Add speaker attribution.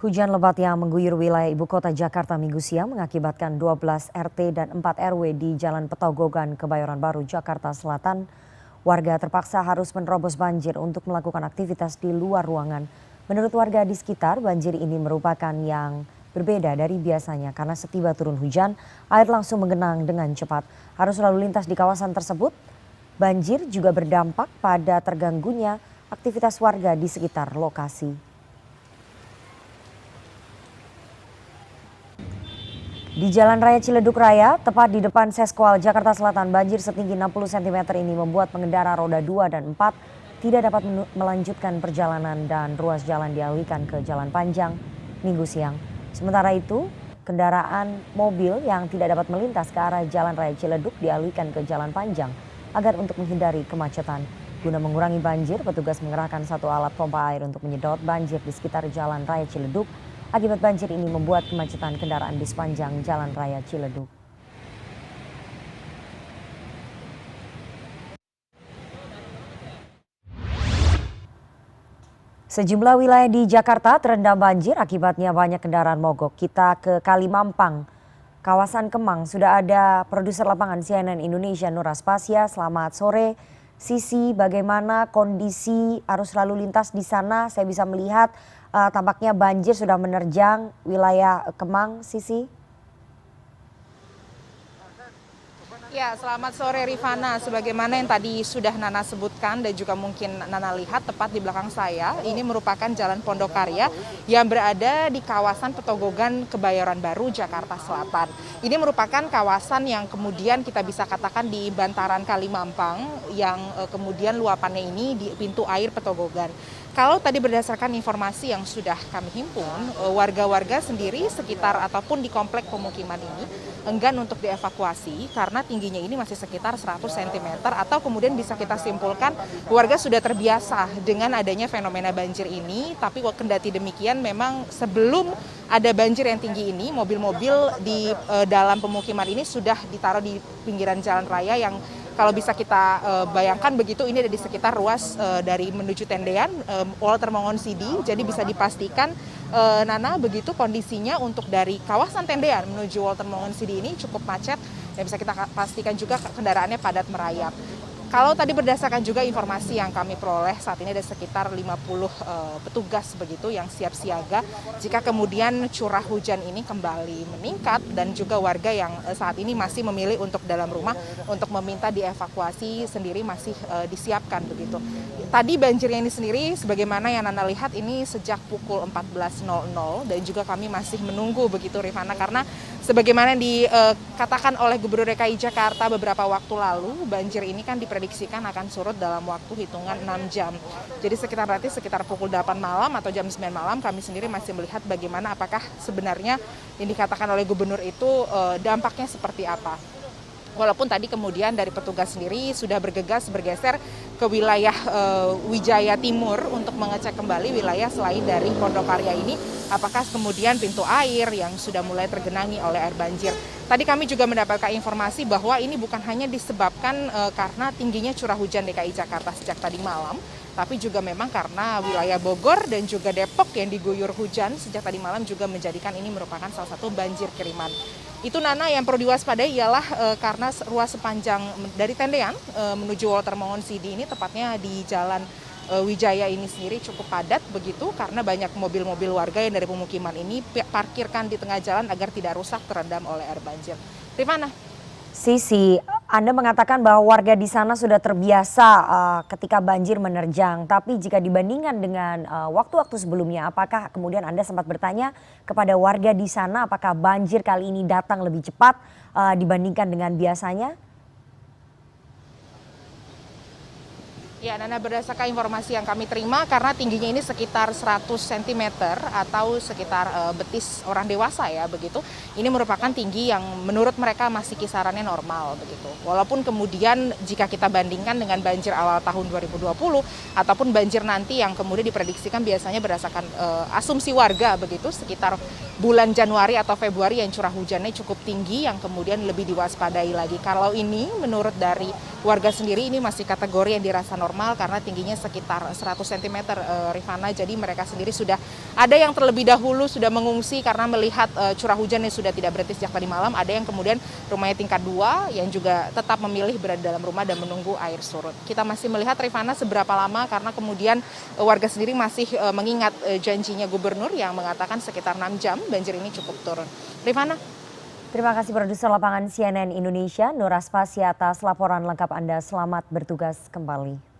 Speaker 1: Hujan lebat yang mengguyur wilayah ibu kota Jakarta Minggu siang mengakibatkan 12 RT dan 4 RW di Jalan Petogogan, Kebayoran Baru, Jakarta Selatan. Warga terpaksa harus menerobos banjir untuk melakukan aktivitas di luar ruangan. Menurut warga di sekitar, banjir ini merupakan yang berbeda dari biasanya karena setiba turun hujan, air langsung menggenang dengan cepat. Harus lalu lintas di kawasan tersebut. Banjir juga berdampak pada terganggunya aktivitas warga di sekitar lokasi. Di Jalan Raya Ciledug Raya, tepat di depan Seskual Jakarta Selatan, banjir setinggi 60 cm ini membuat pengendara roda 2 dan 4 tidak dapat melanjutkan perjalanan dan ruas jalan dialihkan ke jalan panjang Minggu siang. Sementara itu, kendaraan mobil yang tidak dapat melintas ke arah Jalan Raya Ciledug dialihkan ke jalan panjang agar untuk menghindari kemacetan. Guna mengurangi banjir, petugas mengerahkan satu alat pompa air untuk menyedot banjir di sekitar Jalan Raya Ciledug. Akibat banjir ini membuat kemacetan kendaraan di sepanjang Jalan Raya Ciledug. Sejumlah wilayah di Jakarta terendam banjir, akibatnya banyak kendaraan mogok. Kita ke Kalimampang, kawasan Kemang. Sudah ada produser lapangan CNN Indonesia Nur Aspasya. Selamat sore. Sisi, bagaimana kondisi arus lalu lintas di sana? Saya bisa melihat tampaknya banjir sudah menerjang wilayah Kemang, Sisi.
Speaker 2: Ya, selamat sore Rifana. Sebagaimana yang tadi sudah Nana sebutkan dan juga mungkin Nana lihat tepat di belakang saya, ini merupakan Jalan Pondokarya yang berada di kawasan Petogogan, Kebayoran Baru, Jakarta Selatan. Ini merupakan kawasan yang kemudian kita bisa katakan di bantaran Kalimampang yang kemudian luapannya ini di pintu air Petogogan. Kalau tadi berdasarkan informasi yang sudah kami himpun, warga-warga sendiri sekitar ataupun di komplek pemukiman ini enggan untuk dievakuasi karena tingginya ini masih sekitar 100 cm atau kemudian bisa kita simpulkan warga sudah terbiasa dengan adanya fenomena banjir ini. Tapi kendati demikian memang sebelum ada banjir yang tinggi ini, mobil-mobil di dalam pemukiman ini sudah ditaruh di pinggiran jalan raya yang kalau bisa kita bayangkan begitu, ini ada di sekitar ruas dari menuju Tendean, Walter Mongon-Sidi. Jadi bisa dipastikan Nana begitu kondisinya untuk dari kawasan Tendean menuju Walter Mongon-Sidi ini cukup macet dan bisa kita pastikan juga kendaraannya padat merayap. Kalau tadi berdasarkan juga informasi yang kami peroleh, saat ini ada sekitar 50 petugas begitu yang siap siaga jika kemudian curah hujan ini kembali meningkat, dan juga warga yang saat ini masih memilih untuk dalam rumah untuk meminta dievakuasi sendiri masih disiapkan begitu. Tadi banjirnya ini sendiri sebagaimana yang Nana lihat ini sejak pukul 14.00 dan juga kami masih menunggu begitu Rifana, karena sebagaimana dikatakan oleh Gubernur DKI Jakarta beberapa waktu lalu, banjir ini kan diprediksikan akan surut dalam waktu hitungan 6 jam. Jadi sekitar pukul 8 malam atau jam 9 malam kami sendiri masih melihat bagaimana apakah sebenarnya yang dikatakan oleh Gubernur itu dampaknya seperti apa. Walaupun tadi kemudian dari petugas sendiri sudah bergeser ke wilayah Wijaya Timur untuk mengecek kembali wilayah selain dari Pondokarya ini, apakah kemudian pintu air yang sudah mulai tergenangi oleh air banjir. Tadi kami juga mendapatkan informasi bahwa ini bukan hanya disebabkan karena tingginya curah hujan DKI Jakarta sejak tadi malam, tapi juga memang karena wilayah Bogor dan juga Depok yang diguyur hujan sejak tadi malam juga menjadikan ini merupakan salah satu banjir kiriman. Itu Nana yang perlu diwaspadai ialah karena ruas sepanjang dari Tendean menuju Walter Mongon-Sidi ini tepatnya di Jalan Wijaya ini sendiri cukup padat begitu karena banyak mobil-mobil warga yang dari pemukiman ini parkirkan di tengah jalan agar tidak rusak terendam oleh air banjir. Rifana.
Speaker 1: Sisi, Anda mengatakan bahwa warga di sana sudah terbiasa ketika banjir menerjang. Tapi jika dibandingkan dengan waktu-waktu sebelumnya, apakah kemudian Anda sempat bertanya kepada warga di sana apakah banjir kali ini datang lebih cepat dibandingkan dengan biasanya?
Speaker 2: Ya, Nana, berdasarkan informasi yang kami terima, karena tingginya ini sekitar 100 cm atau sekitar betis orang dewasa ya begitu. Ini merupakan tinggi yang menurut mereka masih kisarannya normal begitu. Walaupun kemudian jika kita bandingkan dengan banjir awal tahun 2020 ataupun banjir nanti yang kemudian diprediksikan biasanya berdasarkan asumsi warga begitu sekitar bulan Januari atau Februari yang curah hujannya cukup tinggi yang kemudian lebih diwaspadai lagi. Kalau ini menurut dari warga sendiri ini masih kategori yang dirasa normal karena tingginya sekitar 100 cm Rifana. Jadi mereka sendiri sudah ada yang terlebih dahulu sudah mengungsi karena melihat curah hujan yang sudah tidak berhenti sejak tadi malam. Ada yang kemudian rumahnya tingkat 2 yang juga tetap memilih berada dalam rumah dan menunggu air surut. Kita masih melihat Rifana seberapa lama karena kemudian warga sendiri masih mengingat janjinya gubernur yang mengatakan sekitar 6 jam banjir ini cukup turun. Rifana.
Speaker 1: Terima kasih produser lapangan CNN Indonesia, Nur Aspasya atas laporan lengkap Anda. Selamat bertugas kembali.